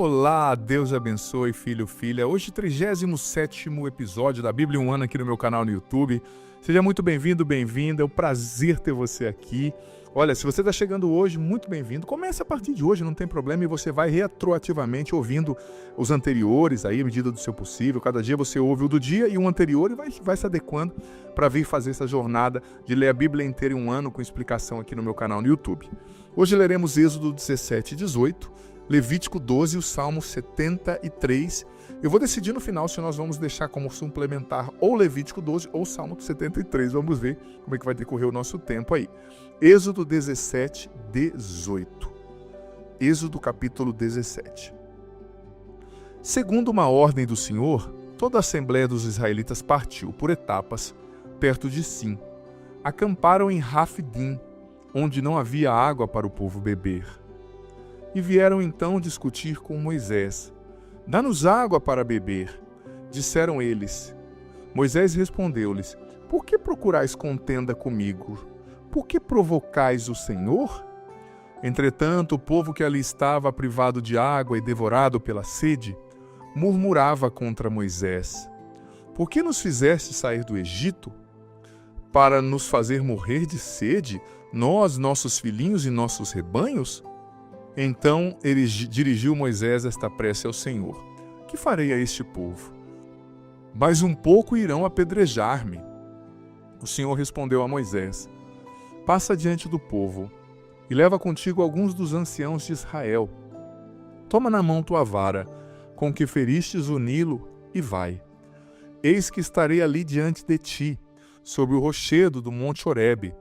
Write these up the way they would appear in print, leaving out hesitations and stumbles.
Olá, Deus abençoe, filho, filha. Hoje, 37º episódio da Bíblia em um ano aqui no meu canal no YouTube. Seja muito bem-vindo, bem-vinda. É um prazer ter você aqui. Olha, se você está chegando hoje, muito bem-vindo. Comece a partir de hoje, não tem problema, e você vai retroativamente ouvindo os anteriores aí, à medida do seu possível. Cada dia você ouve o do dia e o anterior e vai se adequando para vir fazer essa jornada de ler a Bíblia inteira em um ano com explicação aqui no meu canal no YouTube. Hoje leremos Êxodo 17 e 18, Levítico 12 e o Salmo 73. Eu vou decidir no final se nós vamos deixar como suplementar ou Levítico 12 ou Salmo 73. Vamos ver como é que vai decorrer o nosso tempo aí. Êxodo 17, 18. Êxodo capítulo 17. Segundo uma ordem do Senhor, toda a assembleia dos israelitas partiu por etapas perto de Sim. Acamparam em Rafidim, onde não havia água para o povo beber. E vieram então discutir com Moisés. Dá-nos água para beber. Disseram eles. Moisés respondeu-lhes, por que procurais contenda comigo? Por que provocais o Senhor? Entretanto, o povo que ali estava privado de água e devorado pela sede, murmurava contra Moisés. Por que nos fizeste sair do Egito? Para nos fazer morrer de sede, nós, nossos filhinhos e nossos rebanhos? Então ele dirigiu Moisés esta prece ao Senhor. Que farei a este povo? Mais um pouco irão apedrejar-me. O Senhor respondeu a Moisés, passa diante do povo e leva contigo alguns dos anciãos de Israel. Toma na mão tua vara, com que feristes o Nilo, e vai. Eis que estarei ali diante de ti, sobre o rochedo do monte Horebe.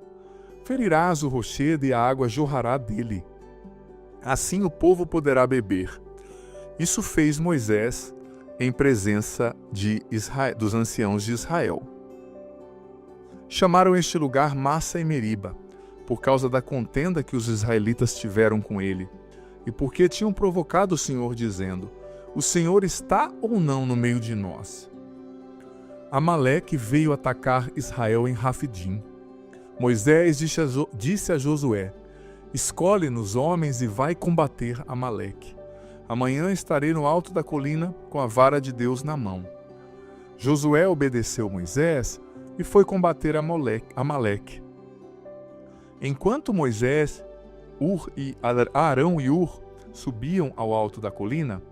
Ferirás o rochedo e a água jorrará dele. Assim o povo poderá beber. Isso fez Moisés em presença dos anciãos de Israel. Chamaram este lugar Massa e Meriba, por causa da contenda que os israelitas tiveram com ele, e porque tinham provocado o Senhor, dizendo, o Senhor está ou não no meio de nós? Amaleque veio atacar Israel em Rafidim. Moisés disse a Josué, escolhe-nos homens e vai combater Amaleque. Amanhã estarei no alto da colina com a vara de Deus na mão. Josué obedeceu Moisés e foi combater Amaleque. Enquanto Moisés, Arão e Ur subiam ao alto da colina,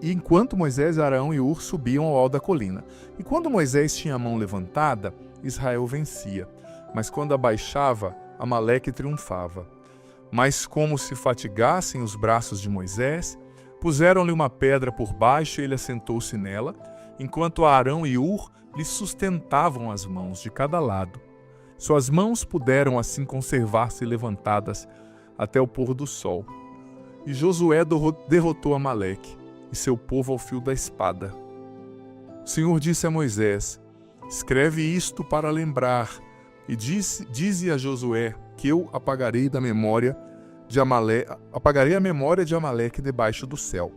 enquanto Moisés, Arão e Ur subiam ao alto da colina. E quando Moisés tinha a mão levantada, Israel vencia. Mas quando abaixava, Amaleque triunfava. Mas como se fatigassem os braços de Moisés, puseram-lhe uma pedra por baixo e ele assentou-se nela, enquanto Arão e Ur lhe sustentavam as mãos de cada lado. Suas mãos puderam assim conservar-se levantadas até o pôr do sol. E Josué derrotou Amaleque e seu povo ao fio da espada. O Senhor disse a Moisés, escreve isto para lembrar, e dize a Josué que eu apagarei a memória de Amaleque debaixo do céu.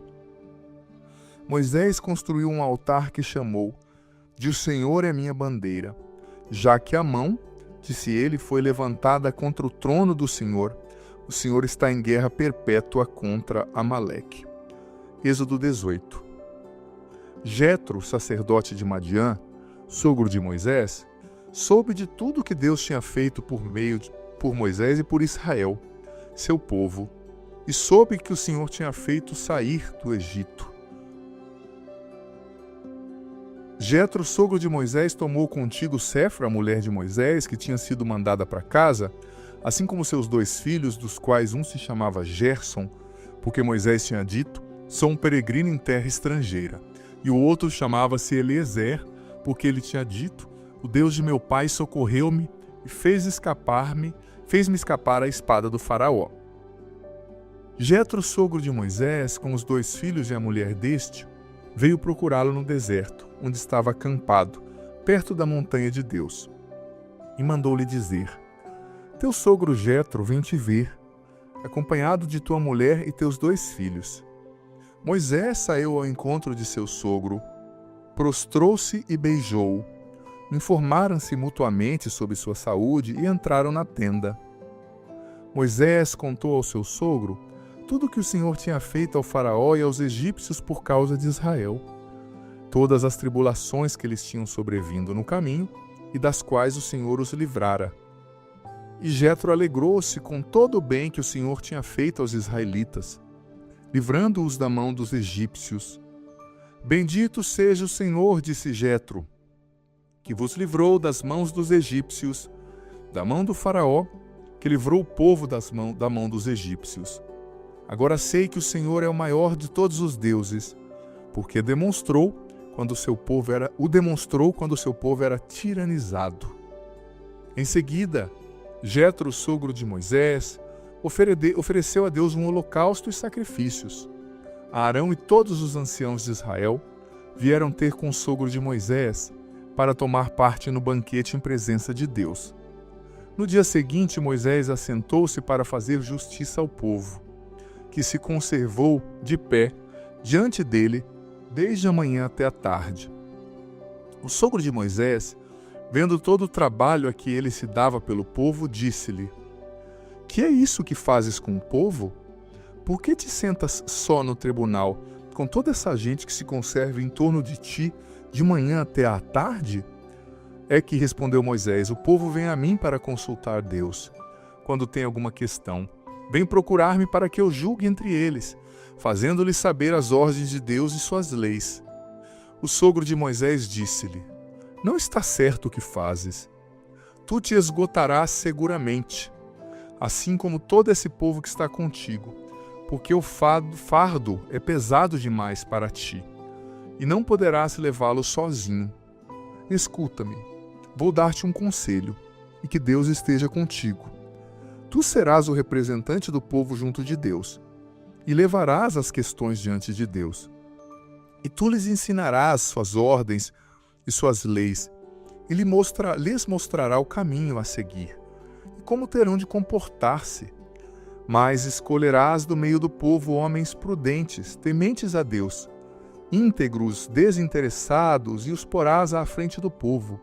Moisés construiu um altar que chamou de O Senhor é minha bandeira, já que a mão, disse ele, foi levantada contra o trono do Senhor. O Senhor está em guerra perpétua contra Amaleque. Êxodo 18. Jetro, sacerdote de Madiã, sogro de Moisés, soube de tudo que Deus tinha feito por Moisés e por Israel, seu povo, e soube que o Senhor tinha feito sair do Egito. Jetro, sogro de Moisés, tomou contigo Séfora, a mulher de Moisés, que tinha sido mandada para casa, assim como seus 2 filhos, dos quais um se chamava Gerson, porque Moisés tinha dito, sou um peregrino em terra estrangeira, e o outro chamava-se Eliezer, porque ele tinha dito, o Deus de meu pai socorreu-me e fez-me escapar a espada do faraó. Jetro, sogro de Moisés, com os 2 filhos e a mulher deste, veio procurá-lo no deserto, onde estava acampado, perto da montanha de Deus. E mandou-lhe dizer, teu sogro Jetro vem te ver, acompanhado de tua mulher e teus 2 filhos. Moisés saiu ao encontro de seu sogro, prostrou-se e beijou-o. Informaram-se mutuamente sobre sua saúde e entraram na tenda. Moisés contou ao seu sogro tudo que o Senhor tinha feito ao faraó e aos egípcios por causa de Israel, todas as tribulações que eles tinham sobrevindo no caminho e das quais o Senhor os livrara. E Jetro alegrou-se com todo o bem que o Senhor tinha feito aos israelitas, livrando-os da mão dos egípcios. Bendito seja o Senhor, disse Jetro, que vos livrou das mãos dos egípcios, da mão do faraó, que livrou o povo da mão dos egípcios. Agora sei que o Senhor é o maior de todos os deuses, porque demonstrou quando o seu povo era tiranizado. Em seguida, Jetro, sogro de Moisés, ofereceu a Deus um holocausto e sacrifícios. Arão e todos os anciãos de Israel vieram ter com o sogro de Moisés para tomar parte no banquete em presença de Deus. No dia seguinte, Moisés assentou-se para fazer justiça ao povo, que se conservou de pé diante dele desde a manhã até a tarde. O sogro de Moisés, vendo todo o trabalho a que ele se dava pelo povo, disse-lhe: Que é isso que fazes com o povo? Por que te sentas só no tribunal, com toda essa gente que se conserva em torno de ti, de manhã até à tarde? É que respondeu Moisés: O povo vem a mim para consultar Deus. Quando tem alguma questão, vem procurar-me para que eu julgue entre eles, fazendo-lhes saber as ordens de Deus e suas leis. O sogro de Moisés disse-lhe: Não está certo o que fazes. Tu te esgotarás seguramente, assim como todo esse povo que está contigo, porque o fardo é pesado demais para ti, e não poderás levá-lo sozinho. Escuta-me, vou dar-te um conselho, e que Deus esteja contigo. Tu serás o representante do povo junto de Deus, e levarás as questões diante de Deus. E tu lhes ensinarás suas ordens e suas leis, e lhes mostrará o caminho a seguir, e como terão de comportar-se. Mas escolherás do meio do povo homens prudentes, tementes a Deus, íntegros, desinteressados, e os porás à frente do povo,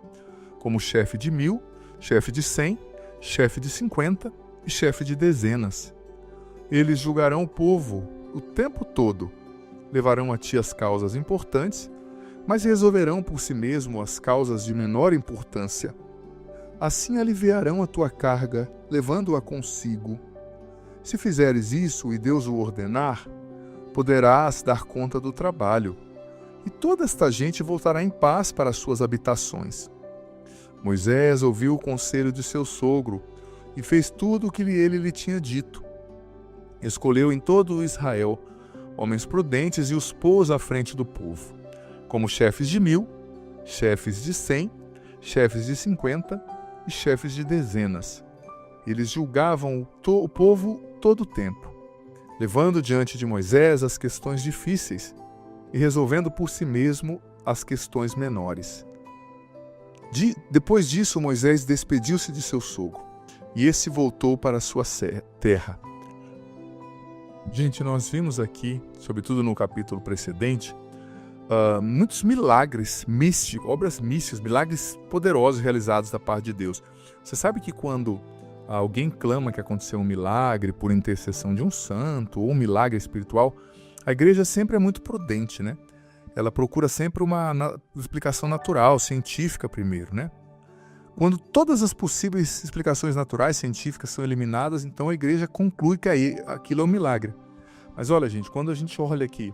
como chefe de 1000, chefe de 100, chefe de 50 e chefe de dezenas. Eles julgarão o povo o tempo todo, levarão a ti as causas importantes, mas resolverão por si mesmo as causas de menor importância. Assim aliviarão a tua carga, levando-a consigo. Se fizeres isso e Deus o ordenar, poderás dar conta do trabalho, e toda esta gente voltará em paz para as suas habitações. Moisés ouviu o conselho de seu sogro e fez tudo o que ele lhe tinha dito. Escolheu em todo Israel homens prudentes e os pôs à frente do povo, como chefes de 1000, chefes de 100, chefes de 50 e chefes de dezenas. Eles julgavam o povo todo o tempo, levando diante de Moisés as questões difíceis e resolvendo por si mesmo as questões menores. Depois disso, Moisés despediu-se de seu sogro, e esse voltou para a sua terra. Gente, nós vimos aqui, sobretudo no capítulo precedente, muitos milagres místicos, obras místicas, milagres poderosos realizados da parte de Deus. Você sabe que quando alguém clama que aconteceu um milagre por intercessão de um santo ou um milagre espiritual, a igreja sempre é muito prudente, né? Ela procura sempre uma explicação natural, científica primeiro, né? Quando todas as possíveis explicações naturais, científicas são eliminadas, então a igreja conclui que aquilo é um milagre. Mas olha, gente, quando a gente olha aqui,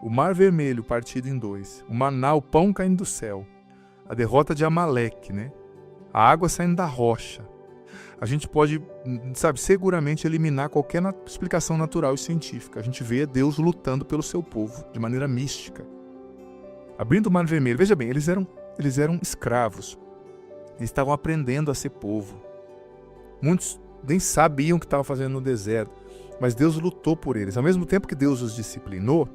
o Mar Vermelho partido em dois, o maná, o pão caindo do céu, a derrota de Amaleque, né? A água saindo da rocha, a gente pode, seguramente eliminar qualquer explicação natural e científica. A gente vê Deus lutando pelo seu povo, de maneira mística. Abrindo o Mar Vermelho, veja bem, eles eram escravos. Eles estavam aprendendo a ser povo. Muitos nem sabiam o que estavam fazendo no deserto, mas Deus lutou por eles. Ao mesmo tempo que Deus os disciplinou,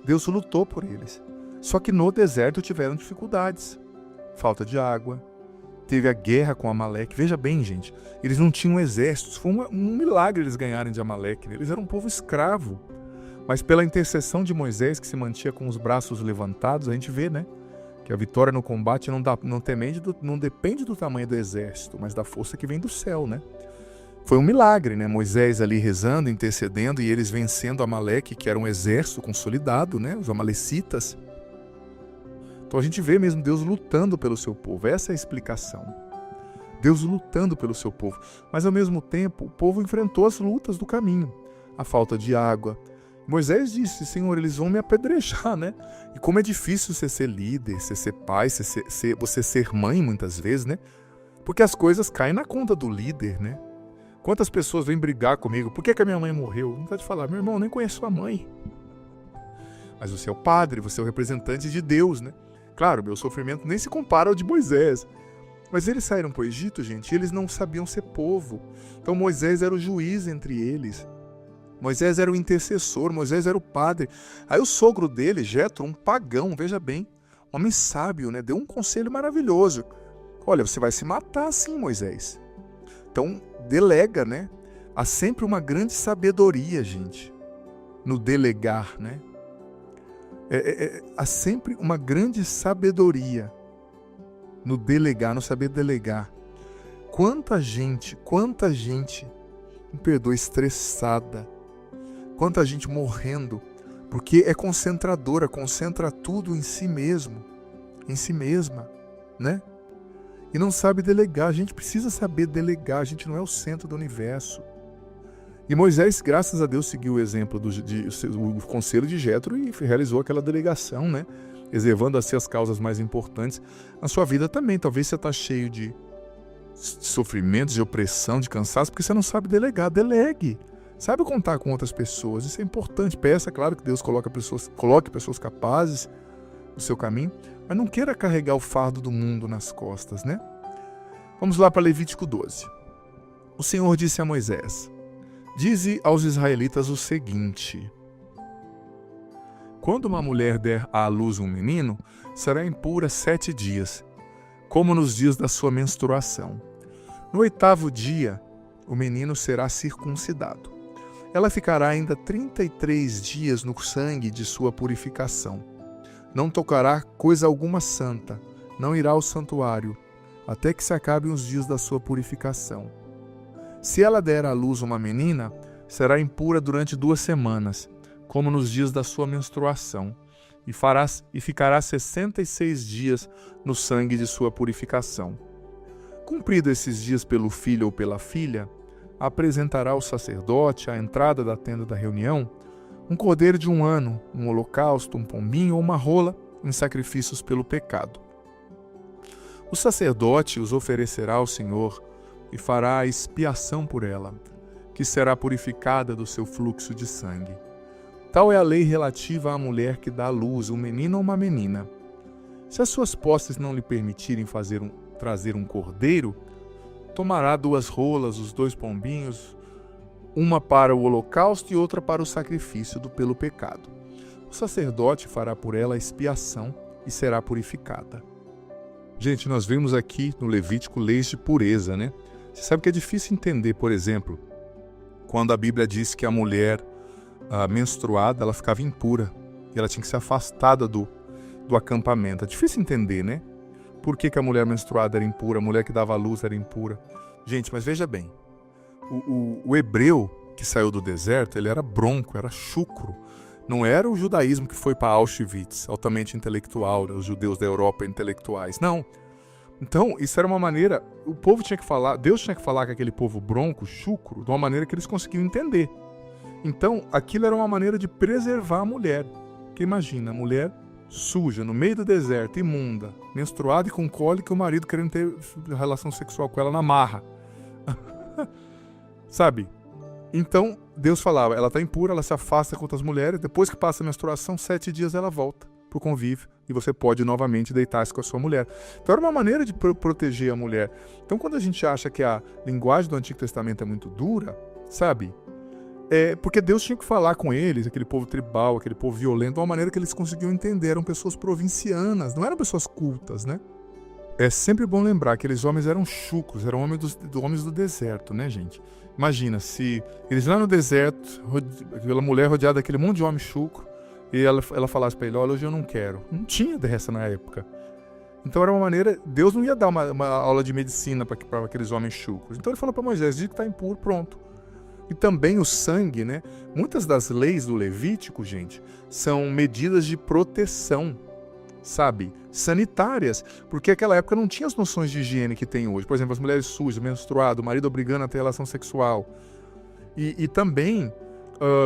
Deus lutou por eles. Só que no deserto tiveram dificuldades. Falta de água. Teve a guerra com Amaleque. Veja bem, gente, eles não tinham exércitos. Foi um milagre eles ganharem de Amaleque. Eles eram um povo escravo. Mas pela intercessão de Moisés, que se mantinha com os braços levantados, a gente vê, né, que a vitória no combate não depende do tamanho do exército, mas da força que vem do céu, né? Foi um milagre, né? Moisés ali rezando, intercedendo e eles vencendo Amaleque, que era um exército consolidado, né? Os amalecitas. Então a gente vê mesmo Deus lutando pelo seu povo. Essa é a explicação. Deus lutando pelo seu povo. Mas ao mesmo tempo, o povo enfrentou as lutas do caminho. A falta de água. Moisés disse, Senhor, eles vão me apedrejar, né? E como é difícil você ser líder, você ser pai, você ser mãe muitas vezes, né? Porque as coisas caem na conta do líder, né? Quantas pessoas vêm brigar comigo? Por que a minha mãe morreu? Não pode falar, meu irmão, nem conheço sua mãe. Mas você é o padre, você é o representante de Deus, né? Claro, meu sofrimento nem se compara ao de Moisés. Mas eles saíram para o Egito, gente, e eles não sabiam ser povo. Então Moisés era o juiz entre eles. Moisés era o intercessor, Moisés era o padre. Aí o sogro dele, Jetro, um pagão, veja bem, homem sábio, né? Deu um conselho maravilhoso. Olha, você vai se matar assim, Moisés. Então, delega, né? Há sempre uma grande sabedoria, gente, no delegar, né? Há sempre uma grande sabedoria no delegar, no saber delegar. Quanta gente, me perdoa, estressada, quanta gente morrendo, porque é concentradora, concentra tudo em si mesmo, em si mesma, né? E não sabe delegar. A gente precisa saber delegar, a gente não é o centro do universo. E Moisés, graças a Deus, seguiu o exemplo do conselho de Jetro e realizou aquela delegação, né? Reservando assim as causas mais importantes. Na sua vida também, talvez você está cheio de sofrimentos, de opressão, de cansaço, porque você não sabe delegar. Delegue. Sabe contar com outras pessoas. Isso é importante. Peça, claro, que Deus coloque pessoas capazes no seu caminho, mas não queira carregar o fardo do mundo nas costas, né? Vamos lá para Levítico 12. O Senhor disse a Moisés: dize aos israelitas o seguinte: quando uma mulher der à luz um menino, será impura 7 dias, como nos dias da sua menstruação. No 8º dia, o menino será circuncidado. Ela ficará ainda 33 dias no sangue de sua purificação. Não tocará coisa alguma santa, não irá ao santuário, até que se acabem os dias da sua purificação. Se ela der à luz uma menina, será impura durante 2 semanas, como nos dias da sua menstruação, e ficará 66 dias no sangue de sua purificação. Cumprido esses dias pelo filho ou pela filha, apresentará ao sacerdote, à entrada da tenda da reunião, um cordeiro de 1 ano, um holocausto, um pombinho ou uma rola em sacrifícios pelo pecado. O sacerdote os oferecerá ao Senhor e fará a expiação por ela, que será purificada do seu fluxo de sangue. Tal é a lei relativa à mulher que dá à luz um menino ou uma menina. Se as suas posses não lhe permitirem trazer um cordeiro, tomará 2 rolas, os 2 pombinhos, uma para o holocausto e outra para o sacrifício pelo pecado. O sacerdote fará por ela a expiação e será purificada. Gente, nós vemos aqui no Levítico leis de pureza, né? Você sabe que é difícil entender, por exemplo, quando a Bíblia diz que a mulher menstruada, ela ficava impura e ela tinha que ser afastada do acampamento. É difícil entender, né? Por que a mulher menstruada era impura, a mulher que dava à luz era impura? Gente, mas veja bem, o hebreu que saiu do deserto, ele era bronco, era chucro. Não era o judaísmo que foi para Auschwitz, altamente intelectual, os judeus da Europa intelectuais. Não. Então, isso era uma maneira, o povo tinha que falar, Deus tinha que falar com aquele povo bronco, chucro, de uma maneira que eles conseguiam entender. Então, aquilo era uma maneira de preservar a mulher. Porque imagina, a mulher suja, no meio do deserto, imunda, menstruada e com cólica, e o marido querendo ter relação sexual com ela na marra. Sabe? Então, Deus falava, ela está impura, ela se afasta com outras mulheres, depois que passa a menstruação, 7 dias ela volta para o convívio e você pode novamente deitar-se com a sua mulher. Então, era uma maneira de proteger a mulher. Então, quando a gente acha que a linguagem do Antigo Testamento é muito dura, sabe? Porque Deus tinha que falar com eles, aquele povo tribal, aquele povo violento, de uma maneira que eles conseguiam entender. Eram pessoas provincianas, não eram pessoas cultas, né? É sempre bom lembrar que aqueles homens eram chucros, eram homens do deserto, né, gente? Imagina, se eles lá no deserto, aquela mulher rodeada daquele monte de homem chucro, e ela falasse para ele, olha, hoje eu não quero. Não tinha dessa na época. Então era uma maneira, Deus não ia dar uma aula de medicina para aqueles homens chucros. Então ele falou para Moisés, diz que está impuro, pronto. E também o sangue, né? Muitas das leis do Levítico, gente, são medidas de proteção, sabe? Sanitárias, porque naquela época não tinha as noções de higiene que tem hoje. Por exemplo, as mulheres sujas, menstruado, o marido obrigando a ter relação sexual. E também,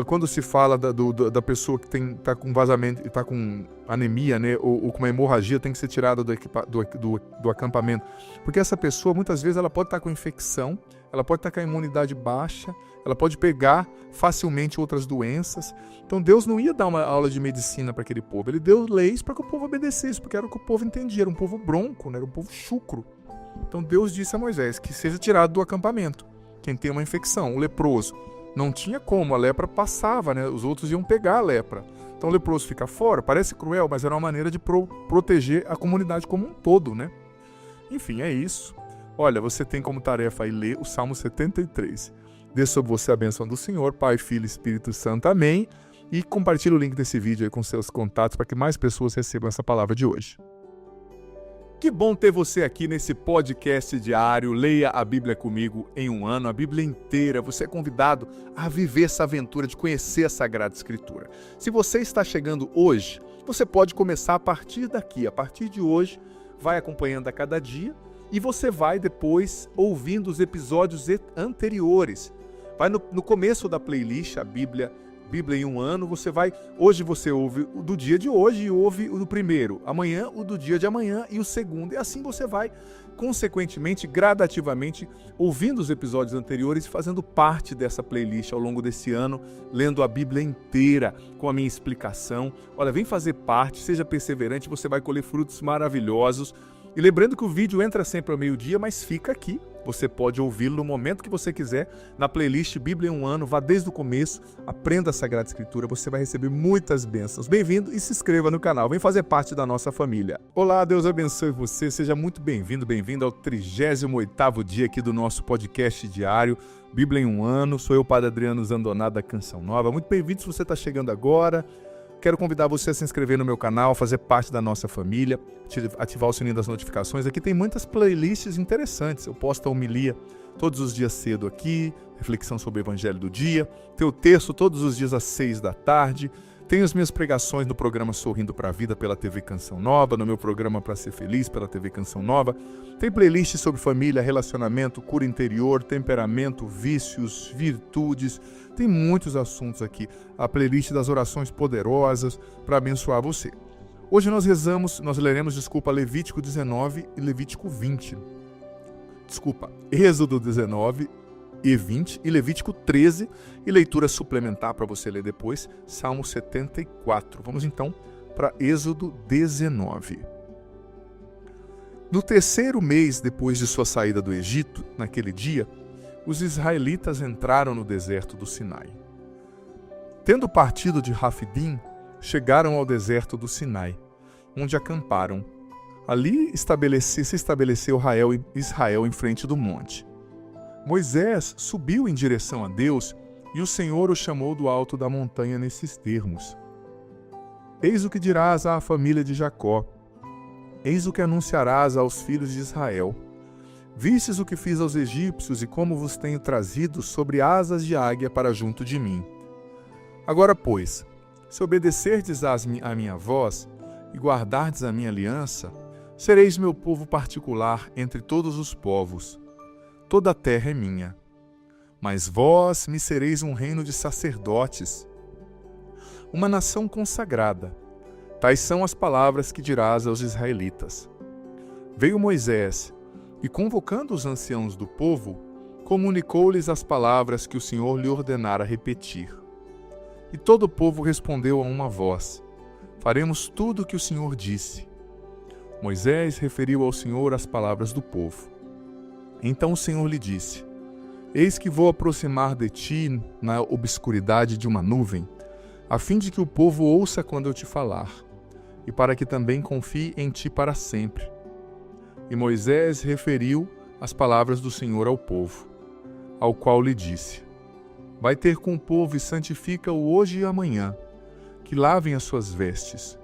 quando se fala da pessoa que está com vazamento, está com anemia, né, ou com uma hemorragia, tem que ser tirada do acampamento. Porque essa pessoa, muitas vezes, ela pode estar com infecção, ela pode estar com a imunidade baixa, ela pode pegar facilmente outras doenças. Então Deus não ia dar uma aula de medicina para aquele povo. Ele deu leis para que o povo obedecesse, porque era o que o povo entendia. Era um povo bronco, né? Era um povo chucro. Então Deus disse a Moisés que seja tirado do acampamento quem tem uma infecção, o leproso. Não tinha como, a lepra passava, né? Os outros iam pegar a lepra. Então o leproso fica fora, parece cruel, mas era uma maneira de proteger a comunidade como um todo, né? Enfim, é isso. Olha, você tem como tarefa aí ler o Salmo 73. Dê sobre você a bênção do Senhor, Pai, Filho e Espírito Santo. Amém. E compartilhe o link desse vídeo aí com seus contatos para que mais pessoas recebam essa palavra de hoje. Que bom ter você aqui nesse podcast diário. Leia a Bíblia comigo em um ano, a Bíblia inteira. Você é convidado a viver essa aventura de conhecer a Sagrada Escritura. Se você está chegando hoje, você pode começar a partir daqui. A partir de hoje, vai acompanhando a cada dia e você vai depois ouvindo os episódios anteriores. Vai no começo da playlist, a Bíblia em um ano, hoje você ouve o do dia de hoje e ouve o do primeiro, amanhã o do dia de amanhã e o segundo, e assim você vai, consequentemente, gradativamente, ouvindo os episódios anteriores e fazendo parte dessa playlist ao longo desse ano, lendo a Bíblia inteira, com a minha explicação. Olha, vem fazer parte, seja perseverante, você vai colher frutos maravilhosos. E lembrando que o vídeo entra sempre ao meio-dia, mas fica aqui. Você pode ouvi-lo no momento que você quiser, na playlist Bíblia em um ano, vá desde o começo, aprenda a Sagrada Escritura, você vai receber muitas bênçãos. Bem-vindo e se inscreva no canal, vem fazer parte da nossa família. Olá, Deus abençoe você, seja muito bem-vindo, bem-vindo ao 38º dia aqui do nosso podcast diário, Bíblia em um ano. Sou eu, Padre Adriano Zandoná, da Canção Nova. Muito bem-vindo se você está chegando agora. Quero convidar você a se inscrever no meu canal, fazer parte da nossa família, ativar o sininho das notificações. Aqui tem muitas playlists interessantes. Eu posto a homilia todos os dias cedo aqui, reflexão sobre o Evangelho do dia. Tem o texto todos os dias às 6 da tarde. Tenho as minhas pregações no programa Sorrindo para a Vida pela TV Canção Nova, no meu programa Para Ser Feliz pela TV Canção Nova. Tem playlists sobre família, relacionamento, cura interior, temperamento, vícios, virtudes. Tem muitos assuntos aqui. A playlist das orações poderosas para abençoar você. Hoje nós leremos, Levítico 19 e Levítico 20. Êxodo 19 e 20 e Levítico 13 e leitura suplementar para você ler depois, Salmo 74. Vamos então para Êxodo 19. No terceiro mês depois de sua saída do Egito, naquele dia, os israelitas entraram no deserto do Sinai. Tendo partido de Rafidim, chegaram ao deserto do Sinai, onde acamparam. Ali se estabeleceu Israel em frente do monte. Moisés subiu em direção a Deus e o Senhor o chamou do alto da montanha nesses termos: Eis o que dirás à família de Jacó. Eis o que anunciarás aos filhos de Israel. Vistes o que fiz aos egípcios e como vos tenho trazido sobre asas de águia para junto de mim. Agora, pois, se obedecerdes a minha voz e guardardes a minha aliança, sereis meu povo particular entre todos os povos. Toda a terra é minha. Mas vós me sereis um reino de sacerdotes, uma nação consagrada. Tais são as palavras que dirás aos israelitas. Veio Moisés e, convocando os anciãos do povo, comunicou-lhes as palavras que o Senhor lhe ordenara repetir. E todo o povo respondeu a uma voz: Faremos tudo o que o Senhor disse. Moisés referiu ao Senhor as palavras do povo. Então o Senhor lhe disse: Eis que vou aproximar de ti na obscuridade de uma nuvem, a fim de que o povo ouça quando eu te falar, e para que também confie em ti para sempre. E Moisés referiu as palavras do Senhor ao povo, ao qual lhe disse: Vai ter com o povo e santifica-o hoje e amanhã, que lavem as suas vestes,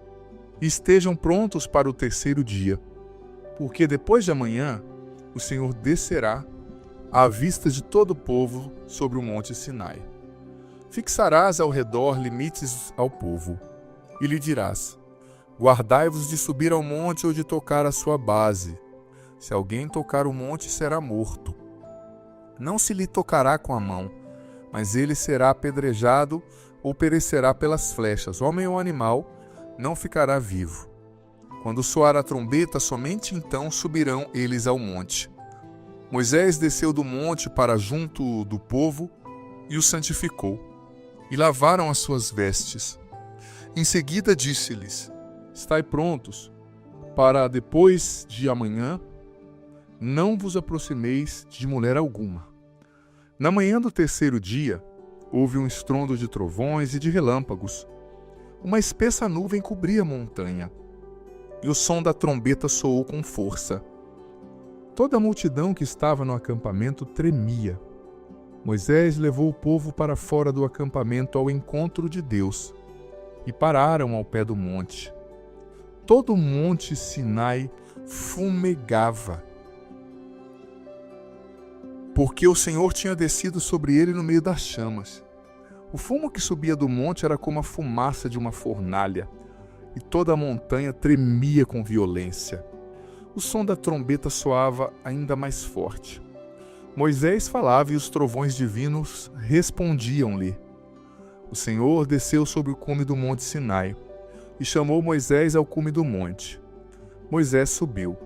e estejam prontos para o terceiro dia, porque depois de amanhã o Senhor descerá à vista de todo o povo sobre o monte Sinai. Fixarás ao redor limites ao povo, e lhe dirás: guardai-vos de subir ao monte ou de tocar a sua base. Se alguém tocar o monte, será morto. Não se lhe tocará com a mão, mas ele será apedrejado ou perecerá pelas flechas. Homem ou animal não ficará vivo. Quando soar a trombeta, somente então subirão eles ao monte. Moisés desceu do monte para junto do povo e o santificou, e lavaram as suas vestes. Em seguida disse-lhes: estai prontos, para depois de amanhã não vos aproximeis de mulher alguma. Na manhã do terceiro dia, houve um estrondo de trovões e de relâmpagos. Uma espessa nuvem cobria a montanha, e o som da trombeta soou com força. Toda a multidão que estava no acampamento tremia. Moisés levou o povo para fora do acampamento ao encontro de Deus, e pararam ao pé do monte. Todo o monte Sinai fumegava, porque o Senhor tinha descido sobre ele no meio das chamas. O fumo que subia do monte era como a fumaça de uma fornalha, e toda a montanha tremia com violência. O som da trombeta soava ainda mais forte. Moisés falava e os trovões divinos respondiam-lhe. O Senhor desceu sobre o cume do monte Sinai e chamou Moisés ao cume do monte. Moisés subiu,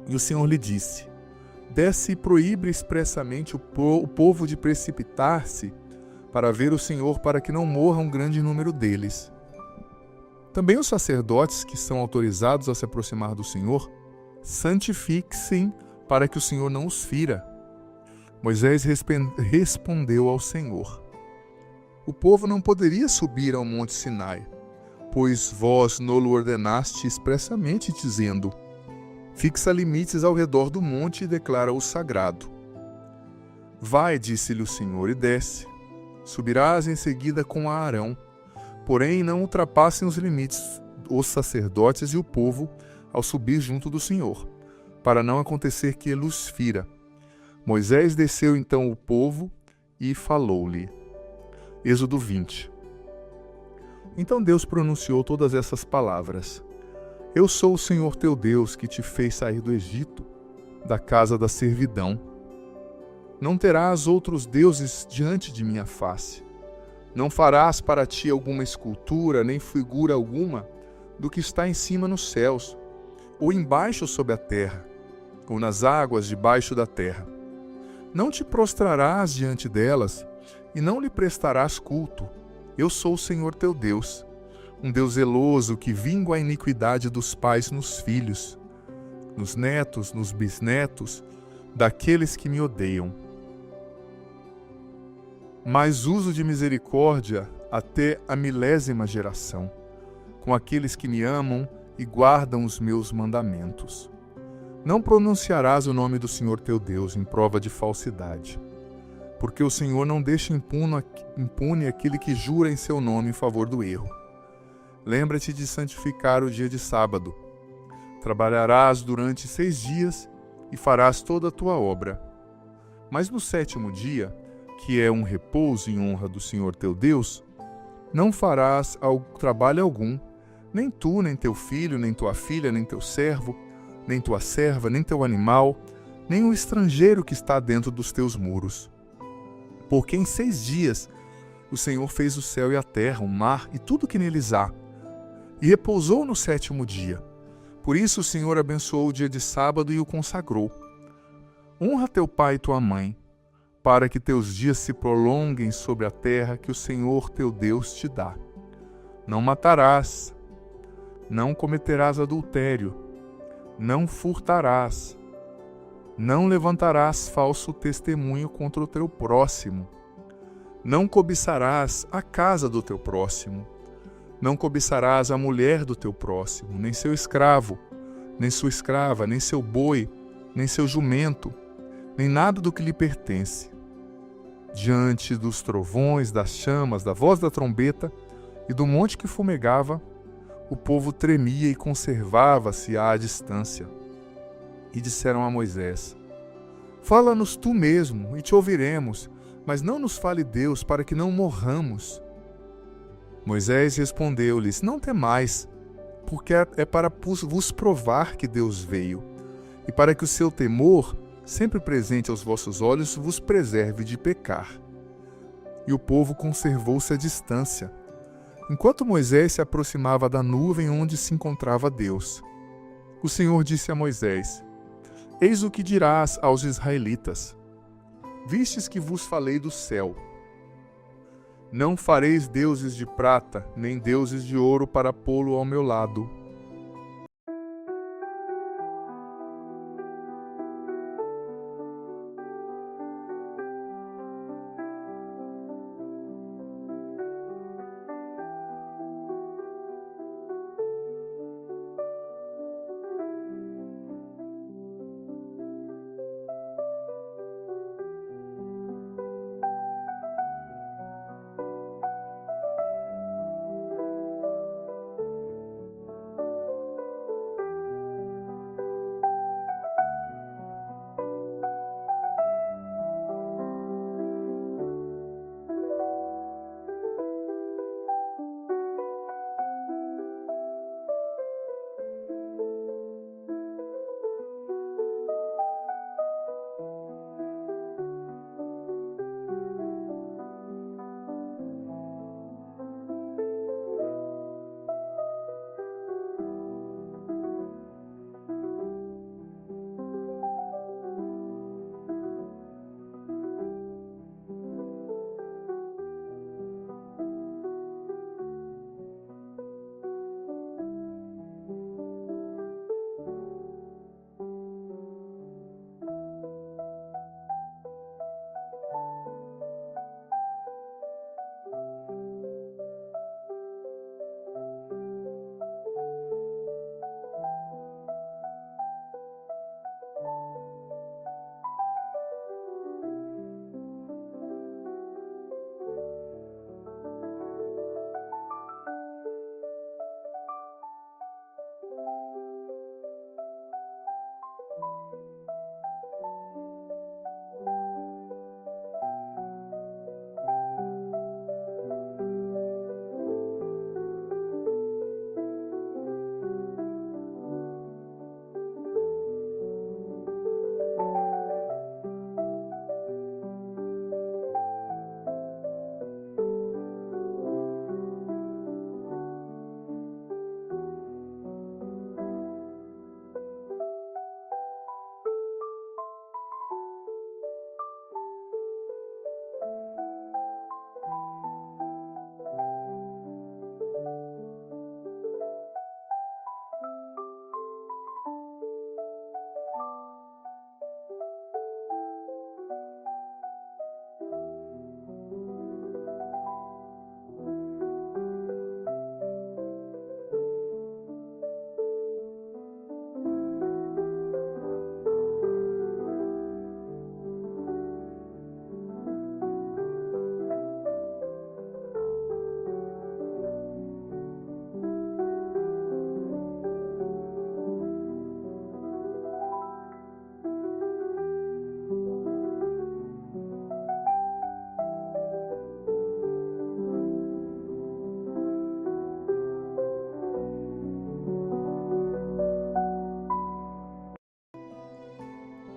e o Senhor lhe disse: desce e proíbe expressamente o povo de precipitar-se para ver o Senhor, para que não morra um grande número deles. Também os sacerdotes que são autorizados a se aproximar do Senhor, santifiquem-se para que o Senhor não os fira. Moisés respondeu ao Senhor: o povo não poderia subir ao monte Sinai, pois vós no-lo ordenaste expressamente, dizendo: fixa limites ao redor do monte e declara-o sagrado. Vai, disse-lhe o Senhor, e desce. Subirás em seguida com Arão, porém não ultrapassem os limites os sacerdotes e o povo ao subir junto do Senhor, para não acontecer que ele os fira. Moisés desceu então o povo e falou-lhe. Êxodo 20. Então Deus pronunciou todas essas palavras: eu sou o Senhor teu Deus, que te fez sair do Egito, da casa da servidão. Não terás outros deuses diante de minha face. Não farás para ti alguma escultura, nem figura alguma do que está em cima nos céus, ou embaixo sobre a terra, ou nas águas debaixo da terra. Não te prostrarás diante delas, e não lhe prestarás culto. Eu sou o Senhor teu Deus, um Deus zeloso que vinga a iniquidade dos pais nos filhos, nos netos, nos bisnetos, daqueles que me odeiam. Mas uso de misericórdia até a 1000ª geração, com aqueles que me amam e guardam os meus mandamentos. Não pronunciarás o nome do Senhor teu Deus em prova de falsidade, porque o Senhor não deixa impune aquele que jura em seu nome em favor do erro. Lembra-te de santificar o dia de sábado. Trabalharás durante 6 dias e farás toda a tua obra. Mas no 7º dia, que é um repouso em honra do Senhor teu Deus, não farás trabalho algum, nem tu, nem teu filho, nem tua filha, nem teu servo, nem tua serva, nem teu animal, nem o estrangeiro que está dentro dos teus muros. Porque em 6 dias o Senhor fez o céu e a terra, o mar e tudo que neles há, e repousou no 7º dia. Por isso o Senhor abençoou o dia de sábado e o consagrou. Honra teu pai e tua mãe, para que teus dias se prolonguem sobre a terra que o Senhor teu Deus te dá. Não matarás, não cometerás adultério, não furtarás, não levantarás falso testemunho contra o teu próximo, não cobiçarás a casa do teu próximo, não cobiçarás a mulher do teu próximo, nem seu escravo, nem sua escrava, nem seu boi, nem seu jumento, nem nada do que lhe pertence. Diante dos trovões, das chamas, da voz da trombeta e do monte que fumegava, o povo tremia e conservava-se à distância. e disseram a Moisés: Fala-nos tu mesmo, e te ouviremos, mas não nos fale Deus, para que não morramos. Moisés respondeu-lhes: Não temais, porque é para vos provar que Deus veio, e para que o seu temor, sempre presente aos vossos olhos, vos preserve de pecar. E o povo conservou-se à distância, enquanto Moisés se aproximava da nuvem onde se encontrava Deus. O Senhor disse a Moisés: Eis o que dirás aos israelitas: Vistes que vos falei do céu. Não fareis deuses de prata, nem deuses de ouro para pô-lo ao meu lado.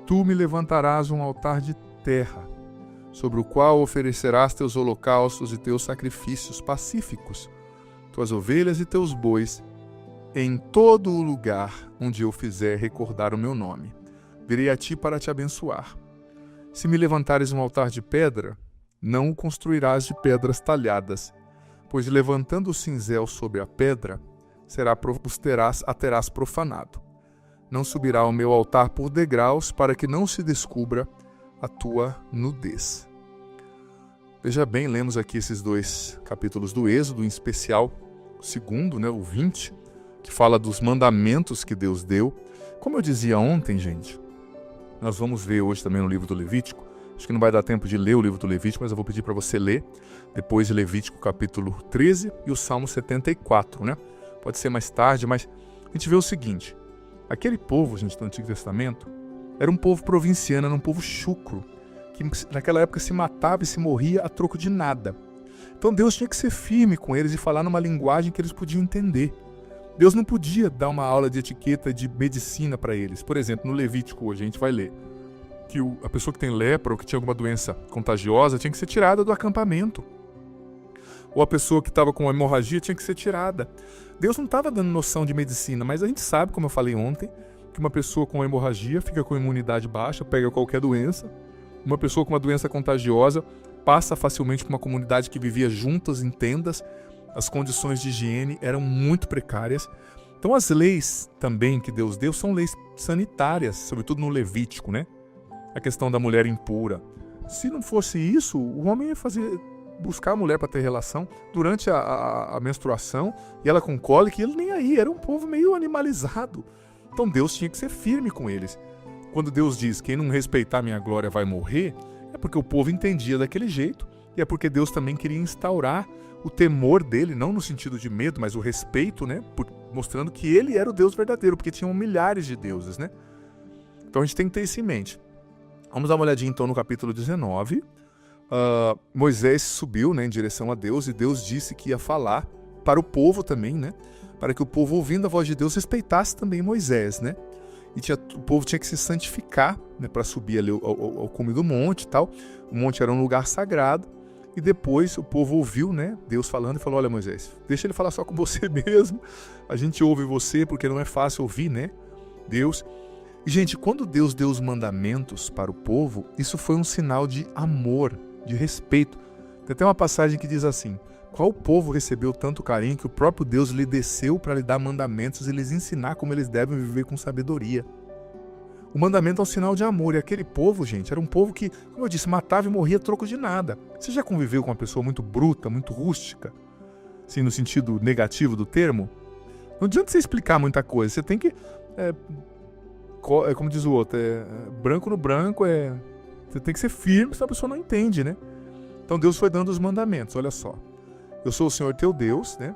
Tu me levantarás um altar de terra, sobre o qual oferecerás teus holocaustos e teus sacrifícios pacíficos, tuas ovelhas e teus bois, em todo o lugar onde eu fizer recordar o meu nome. Virei a ti para te abençoar. Se me levantares um altar de pedra, não o construirás de pedras talhadas, pois levantando o cinzel sobre a pedra, a terás profanado. Não subirá ao meu altar por degraus, para que não se descubra a tua nudez. Veja bem, lemos aqui esses 2 capítulos do Êxodo, em especial o segundo, o 20, que fala dos mandamentos que Deus deu. Como eu dizia ontem, gente, nós vamos ver hoje também no livro do Levítico. Acho que não vai dar tempo de ler o livro do Levítico, mas eu vou pedir para você ler depois de Levítico capítulo 13 e o Salmo 74, Pode ser mais tarde, mas a gente vê o seguinte: Aquele povo, gente, do Antigo Testamento, era um povo provinciano, era um povo chucro, que naquela época se matava e se morria a troco de nada. Então Deus tinha que ser firme com eles e falar numa linguagem que eles podiam entender. Deus não podia dar uma aula de etiqueta de medicina para eles. Por exemplo, no Levítico hoje, a gente vai ler que a pessoa que tem lepra ou que tinha alguma doença contagiosa tinha que ser tirada do acampamento. Ou a pessoa que estava com uma hemorragia tinha que ser tirada. Deus não estava dando noção de medicina, mas a gente sabe, como eu falei ontem, que uma pessoa com hemorragia fica com imunidade baixa, pega qualquer doença. Uma pessoa com uma doença contagiosa passa facilmente por uma comunidade que vivia juntas em tendas. As condições de higiene eram muito precárias. Então as leis também que Deus deu são leis sanitárias, sobretudo no Levítico, né? A questão da mulher impura. Se não fosse isso, o homem ia buscar a mulher para ter relação durante a menstruação, e ela com cólica, e ele nem aí, era um povo meio animalizado. Então Deus tinha que ser firme com eles. Quando Deus diz, quem não respeitar minha glória vai morrer, é porque o povo entendia daquele jeito, e é porque Deus também queria instaurar o temor dele, não no sentido de medo, mas o respeito, né? Mostrando que ele era o Deus verdadeiro, porque tinham milhares de deuses, né? Então a gente tem que ter isso em mente. Vamos dar uma olhadinha então no capítulo 19. Moisés subiu, né, em direção a Deus, e Deus disse que ia falar para o povo também, né? Para que o povo, ouvindo a voz de Deus, respeitasse também Moisés, né? E o povo tinha que se santificar, né, para subir ali ao cume do monte e tal. O monte era um lugar sagrado. E depois o povo ouviu, né, Deus falando e falou: olha, Moisés, deixa ele falar só com você mesmo. A gente ouve você porque não é fácil ouvir, né, Deus. E, gente, quando Deus deu os mandamentos para o povo, isso foi um sinal de amor, de respeito. Tem até uma passagem que diz assim: qual povo recebeu tanto carinho que o próprio Deus lhe desceu para lhe dar mandamentos e lhes ensinar como eles devem viver com sabedoria? O mandamento é um sinal de amor. E aquele povo, gente, era um povo que, como eu disse, matava e morria a troco de nada. Você já conviveu com uma pessoa muito bruta, muito rústica? Assim, no sentido negativo do termo? Não adianta você explicar muita coisa. Você tem que... como diz o outro, branco no branco, você tem que ser firme, senão a pessoa não entende, né? Então Deus foi dando os mandamentos, olha só. Eu sou o Senhor teu Deus, né?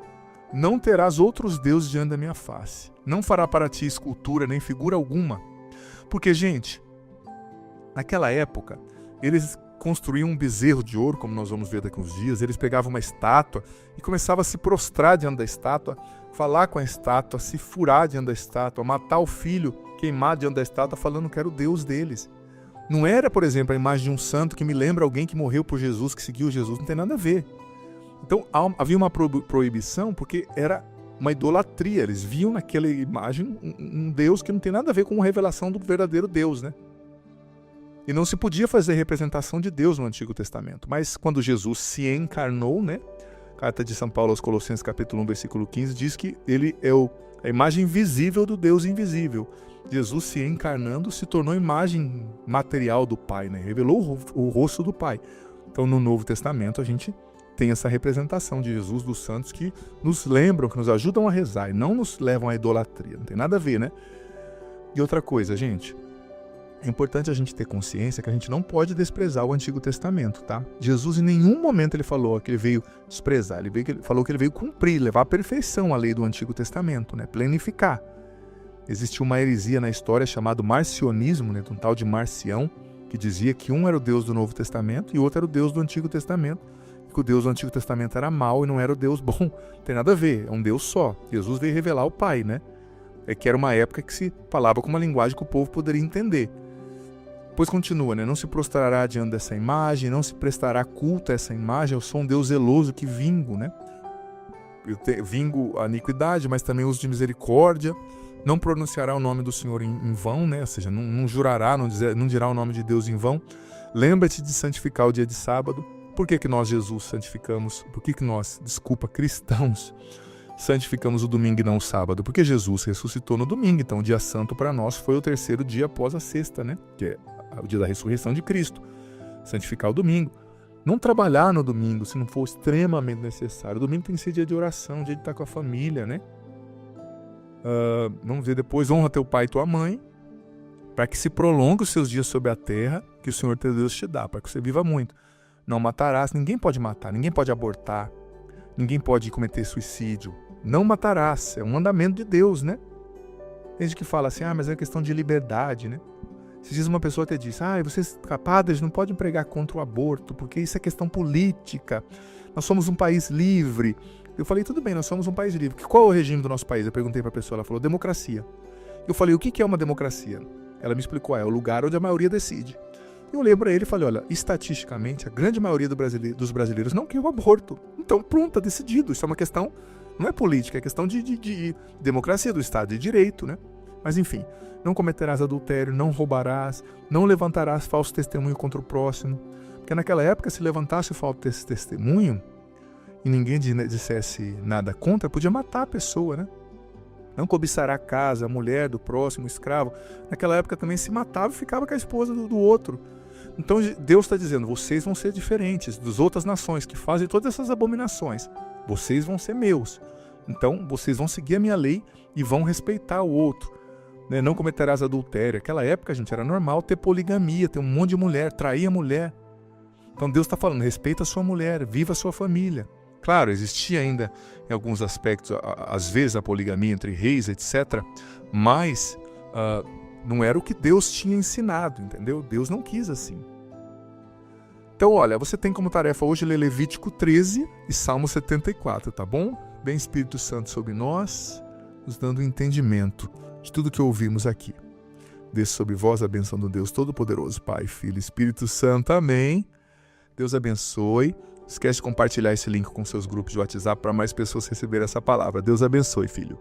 Não terás outros deuses diante da minha face. Não fará para ti escultura nem figura alguma. Porque, gente, naquela época, eles construíam um bezerro de ouro, como nós vamos ver daqui a uns dias. Eles pegavam uma estátua e começavam a se prostrar diante da estátua, falar com a estátua, se furar diante da estátua, matar o filho, queimar diante da estátua, falando que era o Deus deles. Não era, por exemplo, a imagem de um santo que me lembra alguém que morreu por Jesus, que seguiu Jesus, não tem nada a ver. Então havia uma proibição porque era uma idolatria. Eles viam naquela imagem um Deus que não tem nada a ver com a revelação do verdadeiro Deus, né? E não se podia fazer representação de Deus no Antigo Testamento. Mas quando Jesus se encarnou, né? Carta de São Paulo aos Colossenses, capítulo 1, versículo 15, diz que ele é a imagem visível do Deus invisível. Jesus se encarnando se tornou imagem material do Pai, né? Revelou o rosto do Pai. Então no Novo Testamento a gente tem essa representação de Jesus, dos santos, que nos lembram, que nos ajudam a rezar e não nos levam à idolatria. Não tem nada a ver, né? E outra coisa, gente, é importante a gente ter consciência que a gente não pode desprezar o Antigo Testamento, tá? Jesus em nenhum momento ele falou que ele veio desprezar, ele falou que ele veio cumprir, levar à perfeição a lei do Antigo Testamento, né? Plenificar. Existiu uma heresia na história chamada marcionismo, né? De um tal de Marcião, que dizia que um era o Deus do Novo Testamento e o outro era o Deus do Antigo Testamento. Que o Deus do Antigo Testamento era mau e não era o Deus bom. Não tem nada a ver, é um Deus só. Jesus veio revelar o Pai, né? É que era uma época que se falava com uma linguagem que o povo poderia entender. Depois continua, né? Não se prostrará diante dessa imagem, não se prestará culto a essa imagem. Eu sou um Deus zeloso que vingo, né? Eu vingo a iniquidade, mas também uso de misericórdia. Não pronunciará o nome do Senhor em vão, né? Ou seja, não jurará, não dirá o nome de Deus em vão. Lembra-te de santificar o dia de sábado. Por que nós, Jesus, santificamos? Por que nós, cristãos, santificamos o domingo e não o sábado? Porque Jesus ressuscitou no domingo, então o dia santo para nós foi o terceiro dia após a sexta, né? Que é o dia da ressurreição de Cristo. Santificar o domingo. Não trabalhar no domingo se não for extremamente necessário. O domingo tem que ser dia de oração, dia de estar com a família, né? Vamos ver depois, honra teu pai e tua mãe, para que se prolongue os seus dias sobre a terra que o Senhor teu Deus te dá, para que você viva muito. Não matarás, ninguém pode matar, ninguém pode abortar, ninguém pode cometer suicídio. Não matarás, é um mandamento de Deus, né? Tem gente que fala assim, mas é questão de liberdade, né? Se diz uma pessoa até disse, vocês padres não podem pregar contra o aborto, porque isso é questão política. Nós somos um país livre. Eu falei, tudo bem, nós somos um país livre. Qual é o regime do nosso país? Eu perguntei para a pessoa, ela falou, democracia. Eu falei, o que é uma democracia? Ela me explicou, é o lugar onde a maioria decide. Eu olhei para ele e falei, olha, estatisticamente, a grande maioria dos brasileiros não quer o aborto. Então, pronto, está decidido. Isso é uma questão, não é política, é questão de democracia, do Estado de Direito, né? Mas enfim, não cometerás adultério, não roubarás, não levantarás falso testemunho contra o próximo. Porque naquela época, se levantasse falso testemunho e ninguém dissesse nada contra, podia matar a pessoa, né? Não cobiçará a casa, a mulher do próximo, o escravo. Naquela época também se matava e ficava com a esposa do outro. Então Deus está dizendo, vocês vão ser diferentes das outras nações que fazem todas essas abominações. Vocês vão ser meus. Então vocês vão seguir a minha lei e vão respeitar o outro. Não cometerás adultério. Naquela época, gente, era normal ter poligamia, ter um monte de mulher, trair a mulher. Então Deus está falando, respeita a sua mulher, viva a sua família. Claro, existia ainda em alguns aspectos, às vezes, a poligamia entre reis, etc. Mas não era o que Deus tinha ensinado, entendeu? Deus não quis assim. Então, olha, você tem como tarefa hoje ler Levítico 13 e Salmo 74, tá bom? Vem Espírito Santo sobre nós, nos dando entendimento de tudo que ouvimos aqui. Desça sobre vós a bênção do Deus Todo-Poderoso, Pai, Filho e Espírito Santo. Amém. Deus abençoe. Esquece de compartilhar esse link com seus grupos de WhatsApp para mais pessoas receberem essa palavra. Deus abençoe, filho.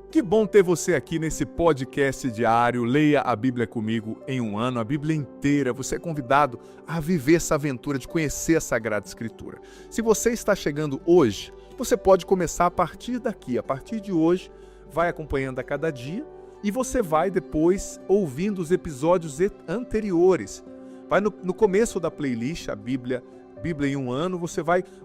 Que bom ter você aqui nesse podcast diário. Leia a Bíblia comigo em um ano, a Bíblia inteira. Você é convidado a viver essa aventura de conhecer a Sagrada Escritura. Se você está chegando hoje, você pode começar a partir daqui. A partir de hoje, vai acompanhando a cada dia e você vai depois ouvindo os episódios anteriores. Vai no começo da playlist, a Bíblia em um ano,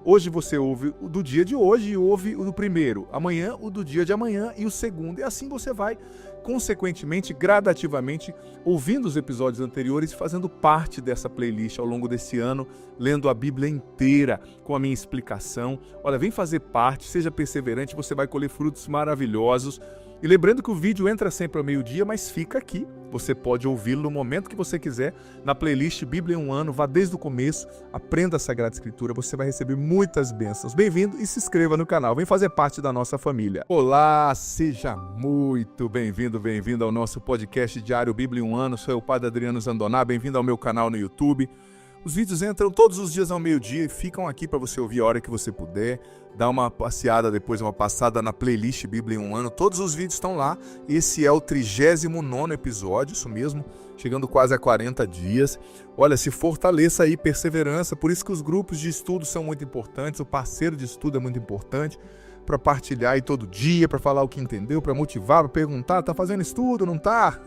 hoje você ouve o do dia de hoje e ouve o do primeiro, amanhã o do dia de amanhã e o segundo, e assim você vai, consequentemente, gradativamente, ouvindo os episódios anteriores e fazendo parte dessa playlist ao longo desse ano, lendo a Bíblia inteira, com a minha explicação. Olha, vem fazer parte, seja perseverante, você vai colher frutos maravilhosos. E lembrando que o vídeo entra sempre ao meio-dia, mas fica aqui. Você pode ouvi-lo no momento que você quiser, na playlist Bíblia em um ano. Vá desde o começo, aprenda a Sagrada Escritura, você vai receber muitas bênçãos. Bem-vindo e se inscreva no canal. Vem fazer parte da nossa família. Olá, seja muito bem-vindo ao nosso podcast diário Bíblia em um ano. Sou eu, o Padre Adriano Zandoná. Bem-vindo ao meu canal no YouTube. Os vídeos entram todos os dias ao meio-dia e ficam aqui para você ouvir a hora que você puder. Dá uma passeada depois, uma passada na playlist Bíblia em um ano. Todos os vídeos estão lá. Esse é o 39º episódio, isso mesmo, chegando quase a 40 dias. Olha, se fortaleça aí, perseverança. Por isso que os grupos de estudo são muito importantes. O parceiro de estudo é muito importante para partilhar aí todo dia, para falar o que entendeu, para motivar, para perguntar, tá fazendo estudo, não tá?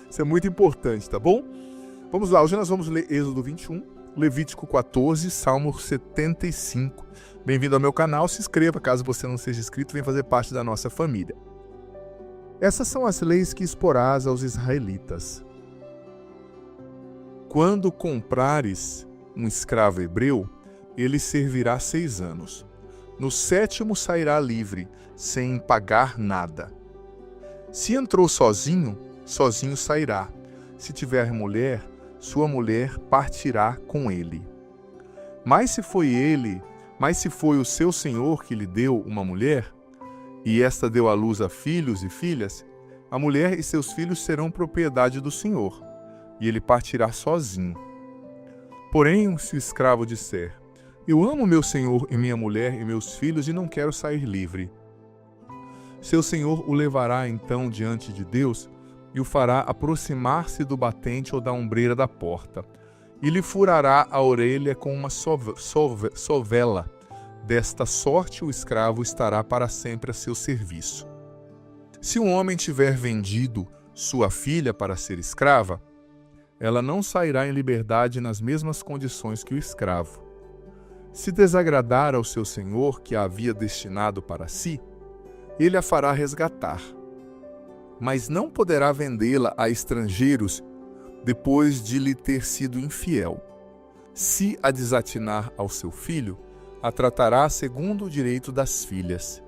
Isso é muito importante, tá bom? Vamos lá, hoje nós vamos ler Êxodo 21, Levítico 14, Salmo 75. Bem-vindo ao meu canal, se inscreva caso você não seja inscrito, vem fazer parte da nossa família. Essas são as leis que exporás aos israelitas. Quando comprares um escravo hebreu, ele servirá 6 anos. No 7º sairá livre, sem pagar nada. Se entrou sozinho, sozinho sairá. Se tiver mulher, sua mulher partirá com ele. Mas se foi o seu senhor que lhe deu uma mulher, e esta deu à luz a filhos e filhas, a mulher e seus filhos serão propriedade do senhor, e ele partirá sozinho. Porém, se o escravo disser, eu amo meu senhor e minha mulher e meus filhos e não quero sair livre, seu senhor o levará então diante de Deus e o fará aproximar-se do batente ou da ombreira da porta, e lhe furará a orelha com uma sovela. Desta sorte o escravo estará para sempre a seu serviço. Se um homem tiver vendido sua filha para ser escrava, ela não sairá em liberdade nas mesmas condições que o escravo. Se desagradar ao seu senhor, que a havia destinado para si, ele a fará resgatar, mas não poderá vendê-la a estrangeiros depois de lhe ter sido infiel. Se a desatinar ao seu filho, a tratará segundo o direito das filhas.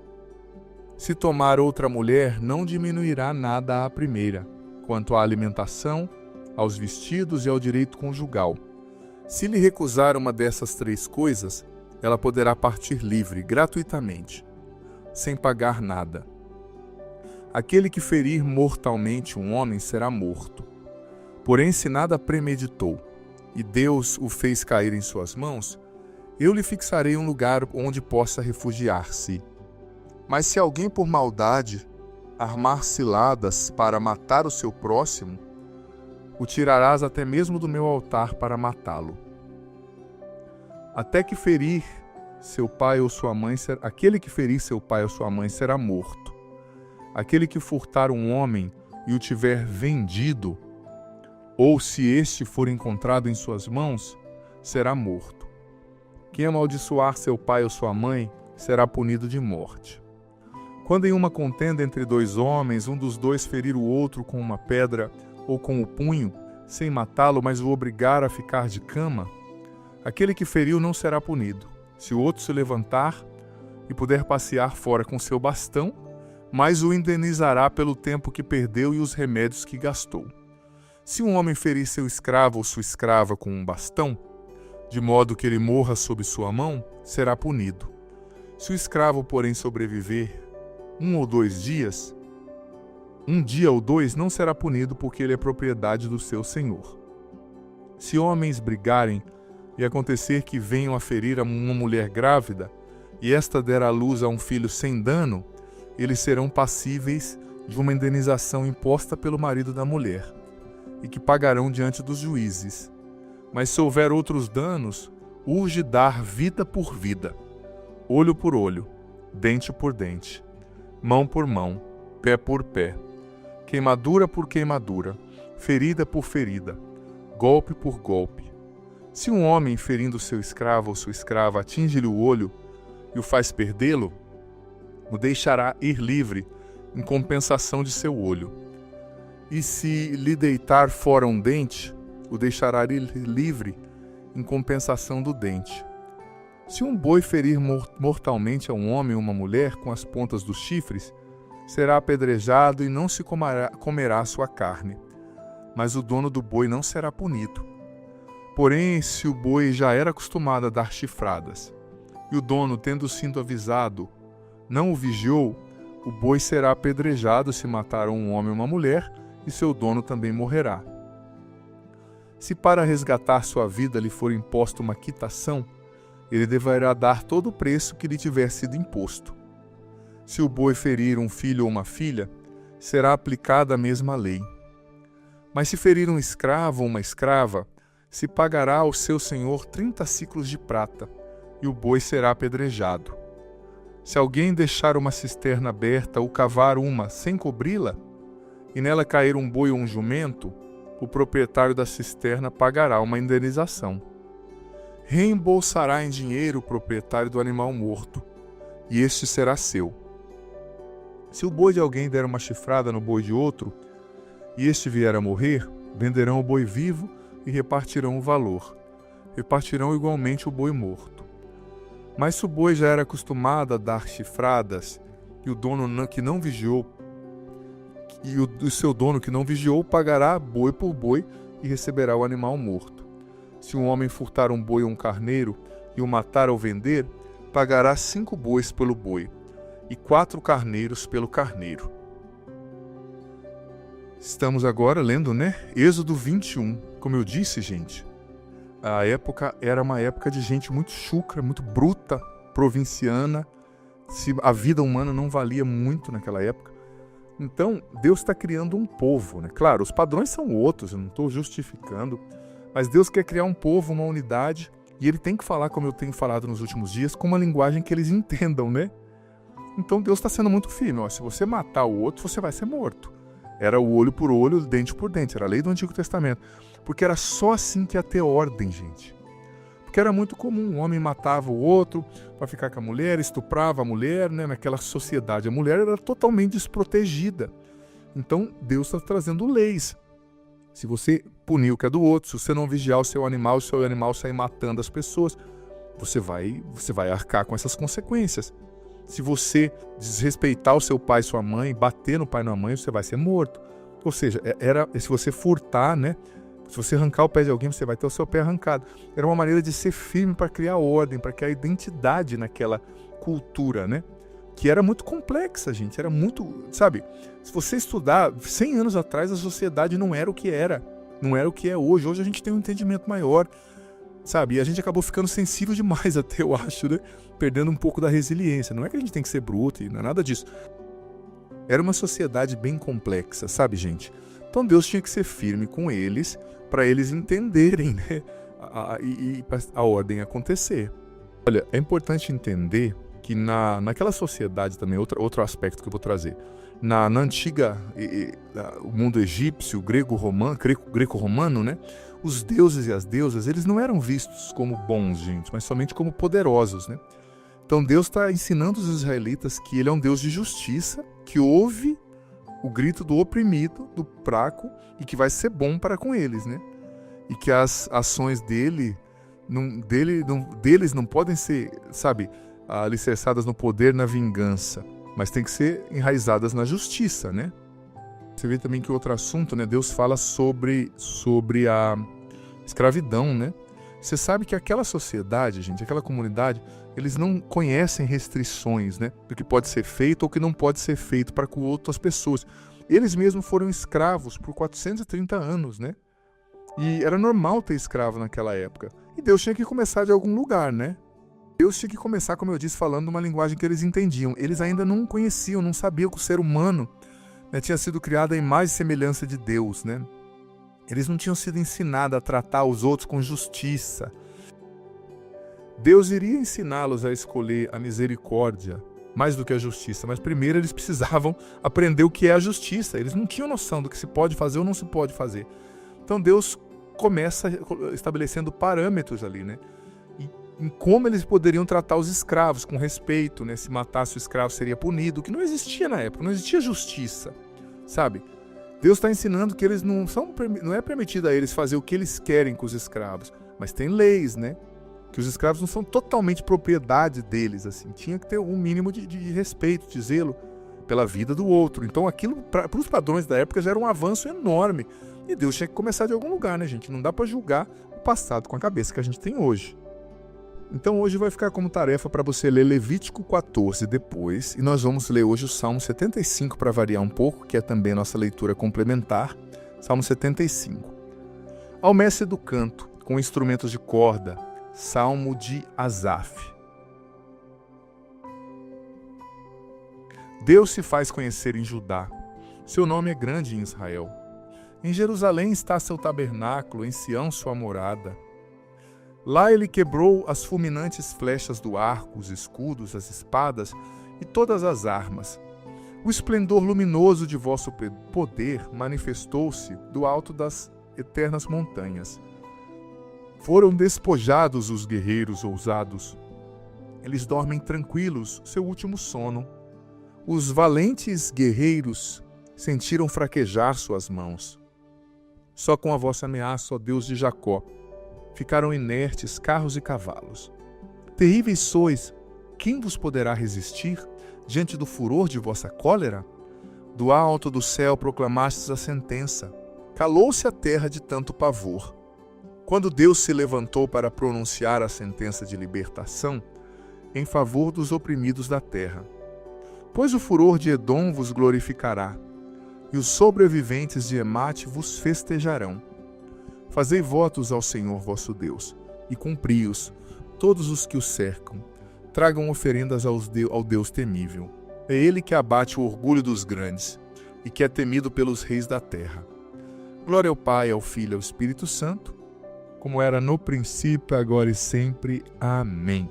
Se tomar outra mulher, não diminuirá nada à primeira, quanto à alimentação, aos vestidos e ao direito conjugal. Se lhe recusar uma dessas 3 coisas, ela poderá partir livre, gratuitamente, sem pagar nada. Aquele que ferir mortalmente um homem será morto. Porém, se nada premeditou, e Deus o fez cair em suas mãos, eu lhe fixarei um lugar onde possa refugiar-se. Mas se alguém por maldade armar ciladas para matar o seu próximo, o tirarás até mesmo do meu altar para matá-lo. Até que ferir seu pai ou sua mãe, aquele que ferir seu pai ou sua mãe será morto. Aquele que furtar um homem e o tiver vendido, ou se este for encontrado em suas mãos, será morto. Quem amaldiçoar seu pai ou sua mãe será punido de morte. Quando em uma contenda entre 2 homens, um dos 2 ferir o outro com uma pedra ou com o punho, sem matá-lo, mas o obrigar a ficar de cama, aquele que feriu não será punido. Se o outro se levantar e puder passear fora com seu bastão, mas o indenizará pelo tempo que perdeu e os remédios que gastou. Se um homem ferir seu escravo ou sua escrava com um bastão, de modo que ele morra sob sua mão, será punido. Se o escravo, porém, sobreviver 1 ou 2 dias, 1 dia ou 2 não será punido, porque ele é propriedade do seu senhor. Se homens brigarem e acontecer que venham a ferir a uma mulher grávida, e esta der à luz a um filho sem dano, eles serão passíveis de uma indenização imposta pelo marido da mulher, e que pagarão diante dos juízes. Mas se houver outros danos, urge dar vida por vida, olho por olho, dente por dente, mão por mão, pé por pé, queimadura por queimadura, ferida por ferida, golpe por golpe. Se um homem, ferindo seu escravo ou sua escrava, atinge-lhe o olho e o faz perdê-lo, o deixará ir livre em compensação de seu olho. E se lhe deitar fora um dente, o deixará ir livre em compensação do dente. Se um boi ferir mortalmente a um homem ou uma mulher com as pontas dos chifres, será apedrejado e não se comerá sua carne, mas o dono do boi não será punido. Porém, se o boi já era acostumado a dar chifradas, e o dono, tendo sido avisado, não o vigiou, o boi será apedrejado se matar um homem ou uma mulher, e seu dono também morrerá. Se para resgatar sua vida lhe for imposta uma quitação, ele deverá dar todo o preço que lhe tiver sido imposto. Se o boi ferir um filho ou uma filha, será aplicada a mesma lei. Mas se ferir um escravo ou uma escrava, se pagará ao seu senhor 30 siclos de prata, e o boi será apedrejado. Se alguém deixar uma cisterna aberta ou cavar uma sem cobri-la, e nela cair um boi ou um jumento, o proprietário da cisterna pagará uma indenização. Reembolsará em dinheiro o proprietário do animal morto, e este será seu. Se o boi de alguém der uma chifrada no boi de outro, e este vier a morrer, venderão o boi vivo e repartirão o valor. Repartirão igualmente o boi morto. Mas se o boi já era acostumado a dar chifradas, e o dono que não vigiou, e o seu dono que não vigiou pagará boi por boi e receberá o animal morto. Se um homem furtar um boi ou um carneiro e o matar ou vender, pagará 5 bois pelo boi e 4 carneiros pelo carneiro. Estamos agora lendo, Êxodo 21. Como eu disse, gente, a época era uma época de gente muito chucra, muito bruta, provinciana. A vida humana não valia muito naquela época. Então, Deus está criando um povo, Claro, os padrões são outros, eu não estou justificando, mas Deus quer criar um povo, uma unidade, e Ele tem que falar, como eu tenho falado nos últimos dias, com uma linguagem que eles entendam, Então, Deus está sendo muito firme, se você matar o outro, você vai ser morto. Era o olho por olho, dente por dente, era a lei do Antigo Testamento, porque era só assim que ia ter ordem, gente. Porque era muito comum, um homem matava o outro para ficar com a mulher, estuprava a mulher, naquela sociedade. A mulher era totalmente desprotegida. Então, Deus está trazendo leis. Se você punir o que é do outro, se você não vigiar o seu animal sair matando as pessoas, você vai arcar com essas consequências. Se você desrespeitar o seu pai e sua mãe, bater no pai e na mãe, você vai ser morto. Ou seja, se você furtar, né? Se você arrancar o pé de alguém, você vai ter o seu pé arrancado. Era uma maneira de ser firme para criar ordem, para criar identidade naquela cultura, né? Que era muito complexa, gente. Era muito, sabe? Se você estudar, 100 anos atrás a sociedade não era o que era. Não era o que é hoje. Hoje a gente tem um entendimento maior, sabe? E a gente acabou ficando sensível demais até, eu acho, né? Perdendo um pouco da resiliência. Não é que a gente tem que ser bruto, não é nada disso. Era uma sociedade bem complexa, sabe, gente? Então Deus tinha que ser firme com eles, para eles entenderem, né? E a ordem acontecer. Olha, é importante entender que naquela sociedade também, outro aspecto que eu vou trazer, na antiga, o mundo egípcio, greco-romano, né? Os deuses e as deusas, eles não eram vistos como bons, gente, mas somente como poderosos, né? Então Deus está ensinando os israelitas que ele é um Deus de justiça, que ouve o grito do oprimido, do fraco, e que vai ser bom para com eles, né? E que as ações deles não podem ser, sabe, alicerçadas no poder, na vingança, mas tem que ser enraizadas na justiça, né? Você vê também que outro assunto, né? Deus fala sobre a escravidão, né? Você sabe que aquela sociedade, gente, aquela comunidade, eles não conhecem restrições, né? Do que pode ser feito ou que não pode ser feito para com outras pessoas. Eles mesmos foram escravos por 430 anos, né? E era normal ter escravo naquela época. E Deus tinha que começar de algum lugar, né? Deus tinha que começar, como eu disse, falando uma linguagem que eles entendiam. Eles ainda não conheciam, não sabiam que o ser humano, né, tinha sido criado à imagem e semelhança de Deus, né? Eles não tinham sido ensinados a tratar os outros com justiça. Deus iria ensiná-los a escolher a misericórdia mais do que a justiça, mas primeiro eles precisavam aprender o que é a justiça. Eles não tinham noção do que se pode fazer ou não se pode fazer. Então Deus começa estabelecendo parâmetros ali, né? Em como eles poderiam tratar os escravos, com respeito, né? Se matasse o escravo seria punido, o que não existia na época, não existia justiça, sabe? Deus está ensinando que eles não é permitido a eles fazer o que eles querem com os escravos, mas tem leis, né? Que os escravos não são totalmente propriedade deles, assim. Tinha que ter um mínimo de respeito, de zelo pela vida do outro. Então aquilo, para os padrões da época, já era um avanço enorme. E Deus tinha que começar de algum lugar, né, gente? Não dá para julgar o passado com a cabeça que a gente tem hoje. Então hoje vai ficar como tarefa para você ler Levítico 14 depois, e nós vamos ler hoje o Salmo 75 para variar um pouco, que é também a nossa leitura complementar, Salmo 75. Ao mestre do canto, com instrumentos de corda, Salmo de Asaf. Deus se faz conhecer em Judá, seu nome é grande em Israel. Em Jerusalém está seu tabernáculo, em Sião sua morada. Lá ele quebrou as fulminantes flechas do arco, os escudos, as espadas e todas as armas. O esplendor luminoso de vosso poder manifestou-se do alto das eternas montanhas. Foram despojados os guerreiros ousados. Eles dormem tranquilos seu último sono. Os valentes guerreiros sentiram fraquejar suas mãos. Só com a vossa ameaça, ó Deus de Jacó, ficaram inertes carros e cavalos. Terríveis sois, quem vos poderá resistir diante do furor de vossa cólera? Do alto do céu proclamastes a sentença. Calou-se a terra de tanto pavor. Quando Deus se levantou para pronunciar a sentença de libertação em favor dos oprimidos da terra. Pois o furor de Edom vos glorificará, e os sobreviventes de Emate vos festejarão. Fazei votos ao Senhor vosso Deus, e cumpri-os, todos os que o cercam. Tragam oferendas ao Deus temível. É Ele que abate o orgulho dos grandes, e que é temido pelos reis da terra. Glória ao Pai, ao Filho e ao Espírito Santo, como era no princípio, agora e sempre. Amém.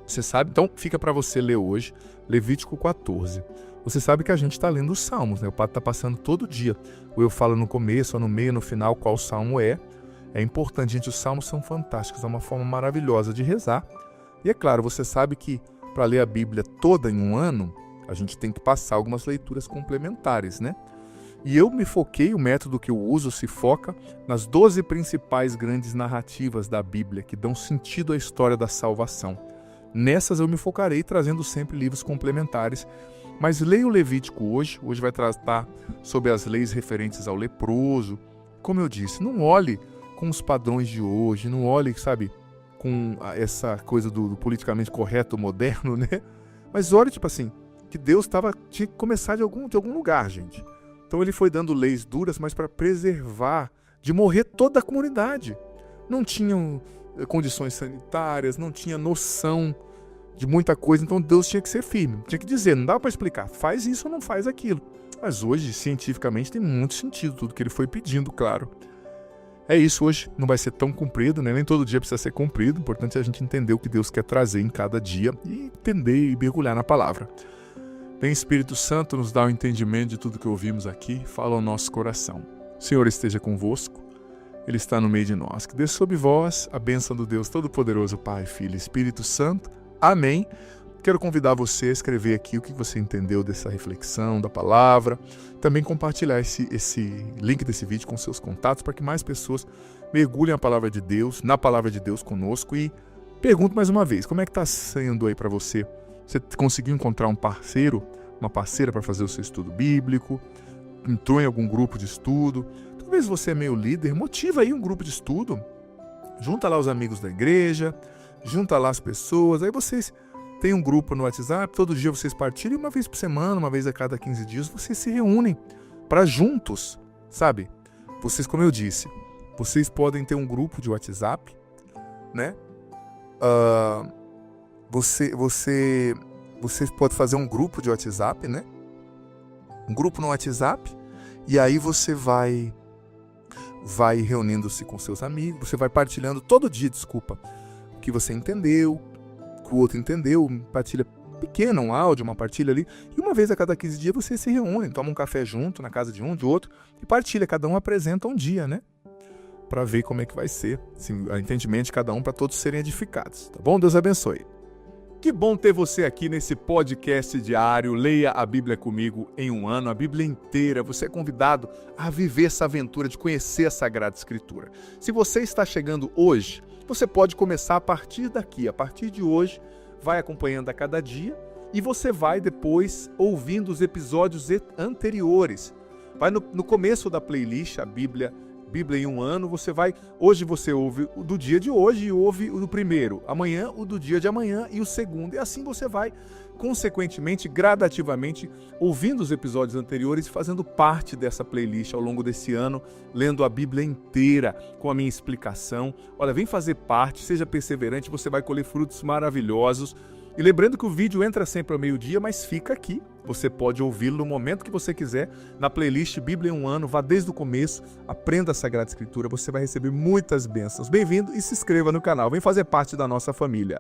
Você sabe? Então, fica para você ler hoje, Levítico 14. Você sabe que a gente está lendo os Salmos, né? O Padre está passando todo dia. Ou eu falo no começo, ou no meio, no final, qual salmo é. É importante, gente, os Salmos são fantásticos, é uma forma maravilhosa de rezar. E é claro, você sabe que para ler a Bíblia toda em um ano, a gente tem que passar algumas leituras complementares, né? E eu me foquei, o método que eu uso se foca nas 12 principais grandes narrativas da Bíblia que dão sentido à história da salvação. Nessas eu me focarei trazendo sempre livros complementares. Mas leia o Levítico hoje vai tratar sobre as leis referentes ao leproso. Como eu disse, não olhe com os padrões de hoje, não olhe, sabe, com essa coisa do politicamente correto moderno, né? Mas olhe, tipo assim, que Deus tinha que começar de algum lugar, gente. Então ele foi dando leis duras, mas para preservar, de morrer toda a comunidade. Não tinham condições sanitárias, não tinha noção de muita coisa, então Deus tinha que ser firme, tinha que dizer, não dá para explicar, faz isso ou não faz aquilo. Mas hoje, cientificamente, tem muito sentido tudo que ele foi pedindo, claro. É isso, hoje não vai ser tão comprido, né? Nem todo dia precisa ser cumprido, o importante é a gente entender o que Deus quer trazer em cada dia e entender e mergulhar na palavra. Vem Espírito Santo, nos dá o entendimento de tudo que ouvimos aqui, fala ao nosso coração. O Senhor esteja convosco, Ele está no meio de nós. Que desça sobre vós a bênção do Deus Todo-Poderoso, Pai, Filho e Espírito Santo. Amém. Quero convidar você a escrever aqui o que você entendeu dessa reflexão, da palavra. Também compartilhar esse link desse vídeo com seus contatos para que mais pessoas mergulhem a palavra de Deus, na palavra de Deus conosco. E pergunto mais uma vez, como é que está sendo aí para você? Você conseguiu encontrar um parceiro, uma parceira para fazer o seu estudo bíblico? Entrou em algum grupo de estudo? Talvez você é meio líder, motiva aí um grupo de estudo. Junta lá os amigos da igreja, junta lá as pessoas, aí vocês têm um grupo no WhatsApp, todo dia vocês partilham, uma vez por semana, uma vez a cada 15 dias, vocês se reúnem para juntos, sabe? Vocês, como eu disse, vocês podem ter um grupo de WhatsApp, né? Vocês podem fazer um grupo de WhatsApp, né? Um grupo no WhatsApp, e aí você vai reunindo-se com seus amigos, você vai partilhando todo dia, o que você entendeu, o que o outro entendeu, uma partilha pequena, um áudio, uma partilha ali, e uma vez a cada 15 dias vocês se reúnem, tomam um café junto, na casa de um, de outro, e partilha, cada um apresenta um dia, né? Para ver como é que vai ser, assim, o entendimento de cada um, para todos serem edificados, tá bom? Deus abençoe. Que bom ter você aqui nesse podcast diário. Leia a Bíblia comigo em um ano, a Bíblia inteira. Você é convidado a viver essa aventura de conhecer a Sagrada Escritura. Se você está chegando hoje, você pode começar a partir daqui. A partir de hoje, vai acompanhando a cada dia e você vai depois ouvindo os episódios anteriores. Vai no começo da playlist, a Bíblia em um ano, hoje você ouve o do dia de hoje e ouve o do primeiro, amanhã o do dia de amanhã e o segundo, e assim você vai, consequentemente, gradativamente, ouvindo os episódios anteriores e fazendo parte dessa playlist ao longo desse ano, lendo a Bíblia inteira, com a minha explicação. Olha, vem fazer parte, seja perseverante, você vai colher frutos maravilhosos. E lembrando que o vídeo entra sempre ao meio-dia, mas fica aqui. Você pode ouvi-lo no momento que você quiser, na playlist Bíblia em um ano, vá desde o começo, aprenda a Sagrada Escritura, você vai receber muitas bênçãos. Bem-vindo e se inscreva no canal, vem fazer parte da nossa família.